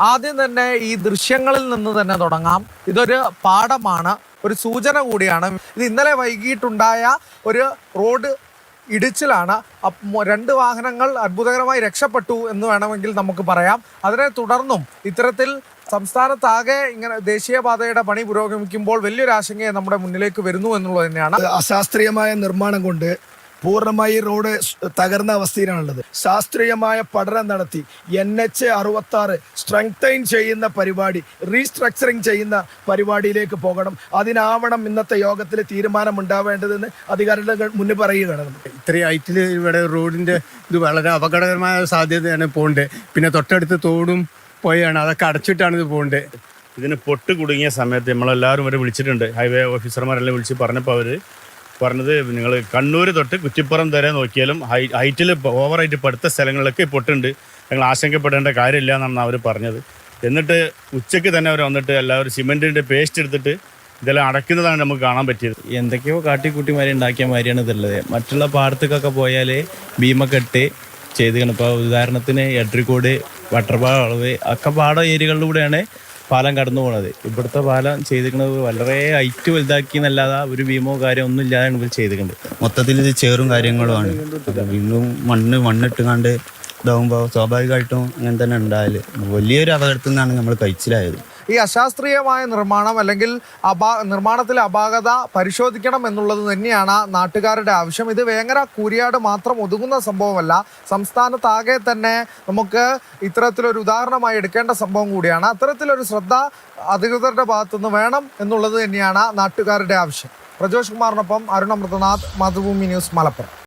ആദ്യം തന്നെ ഈ ദൃശ്യങ്ങളിൽ നിന്ന് തന്നെ തുടങ്ങാം. ഇതൊരു പാഠമാണ്, ഒരു സൂചന കൂടിയാണ്. ഇത് ഇന്നലെ വൈകിട്ടുണ്ടായ ഒരു റോഡ് ഇടിച്ചിലാണ്. രണ്ട് വാഹനങ്ങൾ അത്ഭുതകരമായി രക്ഷപ്പെട്ടു എന്ന് വേണമെങ്കിൽ നമുക്ക് പറയാം. അതിനെ തുടർന്നും ഇത്തരത്തിൽ സംസ്ഥാനത്താകെ ഇങ്ങനെ ദേശീയപാതയുടെ പണി പുരോഗമിക്കുമ്പോൾ വലിയൊരു ആശങ്കയെ നമ്മുടെ മുന്നിലേക്ക് വരുന്നു എന്നുള്ളത് തന്നെയാണ്. അശാസ്ത്രീയമായ നിർമ്മാണം കൊണ്ട് പൂർണ്ണമായി റോഡ് തകർന്ന അവസ്ഥയിലാണുള്ളത്. ശാസ്ത്രീയമായ പഠനം നടത്തി NH66 സ്ട്രെങ്തൈൻ ചെയ്യുന്ന പരിപാടി, റീസ്ട്രക്ചറിങ് ചെയ്യുന്ന പരിപാടിയിലേക്ക് പോകണം. അതിനാവണം ഇന്നത്തെ യോഗത്തിൽ തീരുമാനം ഉണ്ടാവേണ്ടതെന്ന് അധികാരികൾ മുന്നിൽ പറയുകയാണ്. ഇത്രയും ഹൈറ്റിൽ ഇവിടെ റോഡിന്റെ ഇത് വളരെ അപകടകരമായ സാധ്യതയാണ് പോകേണ്ടത്. പിന്നെ തൊട്ടടുത്ത് തോടും പോയാണ്, അതൊക്കെ അടച്ചിട്ടാണ് ഇത് പോകേണ്ടത്. ഇതിന് പൊട്ട് കുടുങ്ങിയ സമയത്ത് നമ്മളെല്ലാവരും വരെ വിളിച്ചിട്ടുണ്ട്. ഹൈവേ ഓഫീസർമാരെല്ലാം വിളിച്ച് പറഞ്ഞപ്പോൾ അവർ പറഞ്ഞത്, നിങ്ങൾ കണ്ണൂർ തൊട്ട് കുറ്റിപ്പുറം വരെ നോക്കിയാലും ഹൈറ്റിൽ ഓവറായിട്ട് പടുത്ത സ്ഥലങ്ങളിലൊക്കെ പൊട്ടുണ്ട്, ഞങ്ങൾ ആശങ്കപ്പെടേണ്ട കാര്യമില്ല എന്നാണ് അവർ പറഞ്ഞത്. എന്നിട്ട് ഉച്ചയ്ക്ക് തന്നെ അവർ വന്നിട്ട് എല്ലാവരും സിമെൻറ്റിൻ്റെ പേസ്റ്റ് എടുത്തിട്ട് ഇതെല്ലാം അടയ്ക്കുന്നതാണ് നമുക്ക് കാണാൻ പറ്റിയത്. എന്തൊക്കെയോ കാട്ടിക്കൂട്ടിമാരി ഉണ്ടാക്കിയ മാതിരിയാണ് ഇതുള്ളത്. മറ്റുള്ള പാടത്തേക്കൊക്കെ പോയാൽ ഭീമൊക്കെ ഇട്ട് ചെയ്തുകൊണ്ട്, ഇപ്പോൾ ഉദാഹരണത്തിന് എട്രിക്കോട്, വട്ടർപാളവ് ഒക്കെ പാടം ഏരിയകളിലൂടെയാണ് പാലം കടന്നു പോകുന്നത്. ഇവിടുത്തെ പാലം ചെയ്തിരിക്കുന്നത് വളരെ ഹൈറ്റ് വലുതാക്കി എന്നല്ലാതെ ഒരു ഭീമോ കാര്യം ഒന്നും ഇല്ലാതാണ് ഇവർ ചെയ്തിട്ടുണ്ട്. മൊത്തത്തിൽ ഇത് ചേറും കാര്യങ്ങളുമാണ്. വീണ്ടും മണ്ണിട്ടുകാണ്ട് ഇതാവുമ്പോൾ സ്വാഭാവികമായിട്ടും അങ്ങനെ തന്നെ ഉണ്ടായാല് വലിയൊരു അപകടത്തിൽ നിന്നാണ് നമ്മൾ കഴിച്ചിലായത്. ഈ അശാസ്ത്രീയമായ നിർമ്മാണം അല്ലെങ്കിൽ നിർമ്മാണത്തിലെ അപാകത പരിശോധിക്കണം എന്നുള്ളത് തന്നെയാണ് നാട്ടുകാരുടെ ആവശ്യം. ഇത് വേങ്ങര കൂരിയാട് മാത്രം ഒതുങ്ങുന്ന സംഭവമല്ല, സംസ്ഥാനത്താകെ തന്നെ നമുക്ക് ഇത്തരത്തിലൊരു ഉദാഹരണമായി എടുക്കേണ്ട സംഭവം കൂടിയാണ്. അത്തരത്തിലൊരു ശ്രദ്ധ അധികൃതരുടെ ഭാഗത്തുനിന്ന് വേണം എന്നുള്ളത് തന്നെയാണ് നാട്ടുകാരുടെ ആവശ്യം. പ്രജോഷ് കുമാറിനൊപ്പം അരുൺ അമൃതനാഥ്, മാതൃഭൂമി ന്യൂസ്, മലപ്പുറം.